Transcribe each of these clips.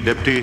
Deputy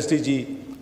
SDG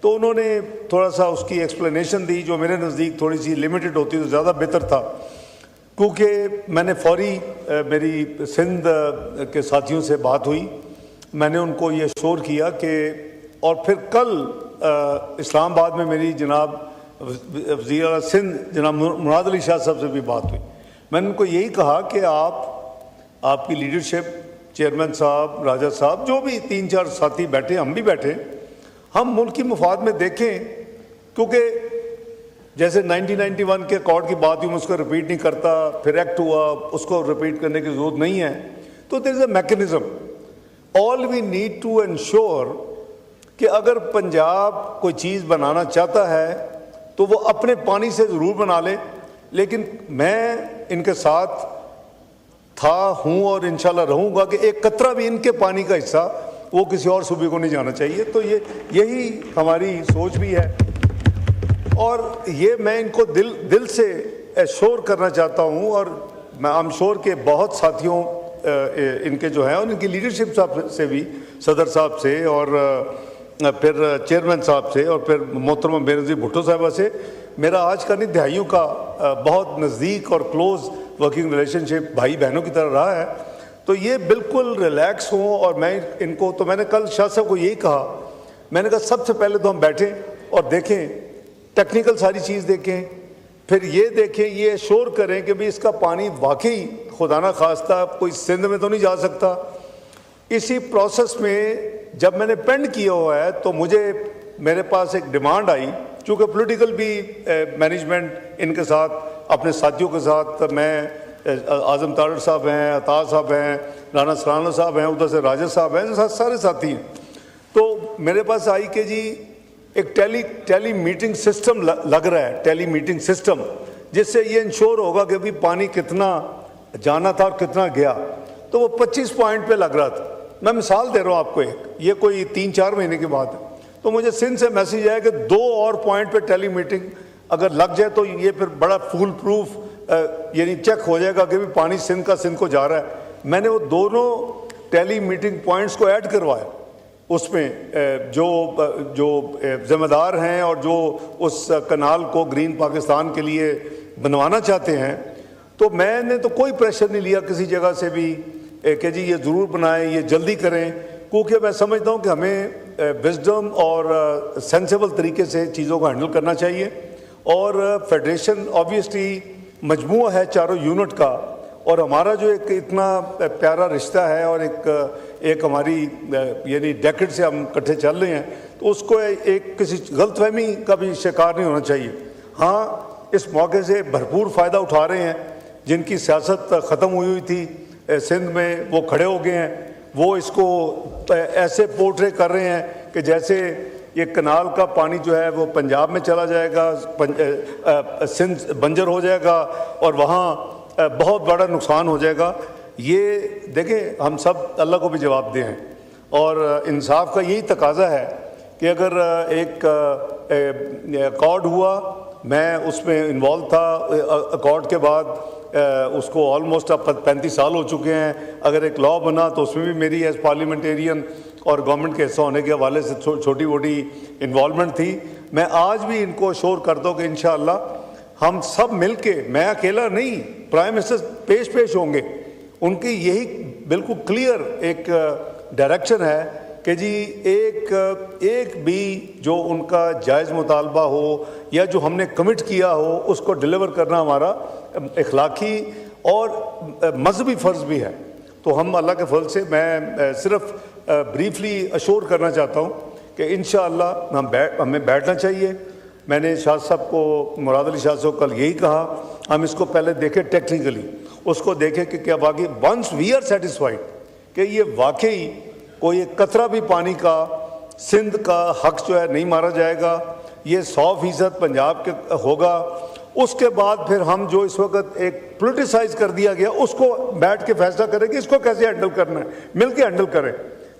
تو انہوں نے تھوڑا سا اس کی ایکسپلینیشن دی جو میرے نزدیک تھوڑی سی لمیٹڈ ہوتی تو زیادہ بہتر تھا، کیونکہ میں نے فوری میری سندھ کے ساتھیوں سے بات ہوئی، میں نے ان کو یہ شور کیا کہ، اور پھر کل اسلام آباد میں میری جناب وزیر اعلیٰ سندھ جناب مراد علی شاہ صاحب سے بھی بات ہوئی، میں نے ان کو یہی کہا کہ آپ کی لیڈرشپ، چیئرمین صاحب، راجہ صاحب، جو بھی 3-4 ساتھی بیٹھے، ہم بھی بیٹھے، ہم ملکی مفاد میں دیکھیں، کیونکہ جیسے 1991 کے اکارڈ کی بات ہوئی، میں اس کو ریپیٹ نہیں کرتا، پھر ایکٹ ہوا، اس کو ریپیٹ کرنے کی ضرورت نہیں ہے، تو there is a mechanism. All we need to ensure کہ اگر پنجاب کوئی چیز بنانا چاہتا ہے تو وہ اپنے پانی سے ضرور بنا لے، لیکن میں ان کے ساتھ تھا، ہوں اور انشاءاللہ رہوں گا کہ ایک قطرہ بھی ان کے پانی کا حصہ وہ کسی اور صوبے کو نہیں جانا چاہیے. تو یہی ہماری سوچ بھی ہے، اور یہ میں ان کو دل سے ایشور کرنا چاہتا ہوں، اور میں ایم شور کہ بہت ساتھیوں ان کے جو ہیں، اور ان کی لیڈرشپ صاحب سے بھی، صدر صاحب سے، اور پھر چیئرمین صاحب سے، اور پھر محترمہ بے نظیر بھٹو صاحبہ سے میرا آج کا نہیں دہائیوں کا بہت نزدیک اور کلوز ورکنگ ریلیشن شپ بھائی بہنوں کی طرح رہا ہے. تو یہ بالکل ریلیکس ہوں، اور میں ان کو، تو میں نے کل شاہ صاحب کو یہی کہا، میں نے کہا سب سے پہلے تو ہم بیٹھیں اور دیکھیں، ٹیکنیکل ساری چیز دیکھیں، پھر یہ دیکھیں، یہ ایشور کریں کہ بھی اس کا پانی واقعی خدا نہ خواستہ کوئی سندھ میں تو نہیں جا سکتا. اسی پروسیس میں جب میں نے پینڈ کیا ہوا ہے تو میرے پاس ایک ڈیمانڈ آئی، چونکہ پولیٹیکل بھی مینجمنٹ ان کے ساتھ، اپنے ساتھیوں کے ساتھ، میں اعظم تارڑ صاحب ہیں، عطا صاحب ہیں، رانا سرانا صاحب ہیں، ادھر سے راجہ صاحب ہیں، سارے ساتھی ہیں. تو میرے پاس آئی کہ جی ایک ٹیلی میٹنگ سسٹم لگ رہا ہے، ٹیلی میٹنگ سسٹم، جس سے یہ انشور ہوگا کہ بھی پانی کتنا جانا تھا اور کتنا گیا. تو وہ 25 پوائنٹ پہ لگ رہا تھا. میں مثال دے رہا ہوں آپ کو، یہ کوئی 3-4 مہینے کی بات ہے. تو مجھے سندھ سے میسیج آیا کہ 2 اور پوائنٹ پہ ٹیلی میٹنگ اگر لگ جائے تو یہ پھر بڑا فول پروف یعنی چیک ہو جائے گا کہ بھی پانی سندھ کا سندھ کو جا رہا ہے. میں نے وہ دونوں ٹیلی میٹنگ پوائنٹس کو ایڈ کروایا. اس میں جو ذمہ دار ہیں اور جو اس کنال کو گرین پاکستان کے لیے بنوانا چاہتے ہیں، تو میں نے تو کوئی پریشر نہیں لیا کسی جگہ سے بھی کہ جی یہ ضرور بنائیں، یہ جلدی کریں، کیونکہ میں سمجھتا ہوں کہ ہمیں وزڈم اور سینسیبل طریقے سے چیزوں کو ہینڈل کرنا چاہیے. اور فیڈریشن آبویسلی مجموعہ ہے چاروں یونٹ کا، اور ہمارا جو ایک اتنا پیارا رشتہ ہے، اور ایک ہماری یعنی ڈیکڈ سے ہم اکٹھے چل رہے ہیں، تو اس کو ایک کسی غلط فہمی کا بھی شکار نہیں ہونا چاہیے. ہاں، اس موقع سے بھرپور فائدہ اٹھا رہے ہیں، جن کی سیاست ختم ہوئی تھی سندھ میں وہ کھڑے ہو گئے ہیں، وہ اس کو ایسے پورٹرے کر رہے ہیں کہ جیسے یہ کنال کا پانی جو ہے وہ پنجاب میں چلا جائے گا، سندھ بنجر ہو جائے گا، اور وہاں بہت بڑا نقصان ہو جائے گا. یہ دیکھیں، ہم سب اللہ کو بھی جواب دیں ہیں، اور انصاف کا یہی تقاضا ہے کہ اگر ایک اکارڈ ہوا، میں اس میں انوالو تھا، اکارڈ کے بعد اس کو آلموسٹ اب 35 سال ہو چکے ہیں. اگر ایک لا بنا تو اس میں بھی میری ایز پارلیمنٹیرین اور گورنمنٹ کے حصہ ہونے کے حوالے سے چھوٹی موٹی انوالومنٹ تھی. میں آج بھی ان کو شور کرتا ہوں کہ انشاءاللہ ہم سب مل کے، میں اکیلا نہیں، پرائم منسٹر پیش ہوں گے. ان کی یہی بالکل کلیئر ایک ڈائریکشن ہے کہ جی ایک بھی جو ان کا جائز مطالبہ ہو یا جو ہم نے کمٹ کیا ہو، اس کو ڈیلیور کرنا ہمارا اخلاقی اور مذہبی فرض بھی ہے. تو ہم اللہ کے فضل سے، میں صرف بریفلی اشور کرنا چاہتا ہوں کہ انشاءاللہ ہمیں بیٹھنا چاہیے. میں نے شاہ صاحب کو، مراد علی شاہ صاحب کو کل یہی کہا، ہم اس کو پہلے دیکھیں ٹیکنیکلی، اس کو دیکھیں کہ کیا واقعی ونس وی آر سیٹسفائیڈ کہ یہ واقعی کوئی ایک قطرہ بھی پانی کا سندھ کا حق جو ہے نہیں مارا جائے گا، یہ 100% پنجاب کے ہوگا. اس کے بعد پھر ہم جو اس وقت ایک پولیٹیسائز کر دیا گیا، اس کو بیٹھ کے فیصلہ کریں کہ اس کو کیسے ہینڈل کرنا ہے، مل کے ہینڈل کریں،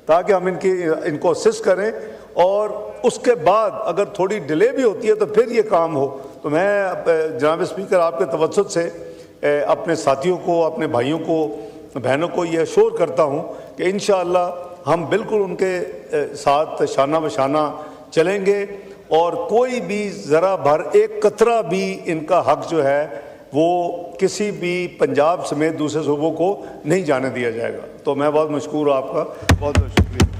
تاکہ ہم ان کو اسسٹ کریں. اور اس کے بعد اگر تھوڑی ڈیلے بھی ہوتی ہے تو پھر یہ کام ہو. تو میں جناب اسپیکر آپ کے توسط سے اپنے ساتھیوں کو، اپنے بھائیوں کو، بہنوں کو یہ اشور کرتا ہوں کہ انشاءاللہ ہم بالکل ان کے ساتھ شانہ بشانہ چلیں گے. اور کوئی بھی ذرا بھر ایک قطرہ بھی ان کا حق جو ہے وہ کسی بھی پنجاب سمیت دوسرے صوبوں کو نہیں جانے دیا جائے گا. تو میں بہت مشکور ہوں آپ کا, بہت بہت شکریہ.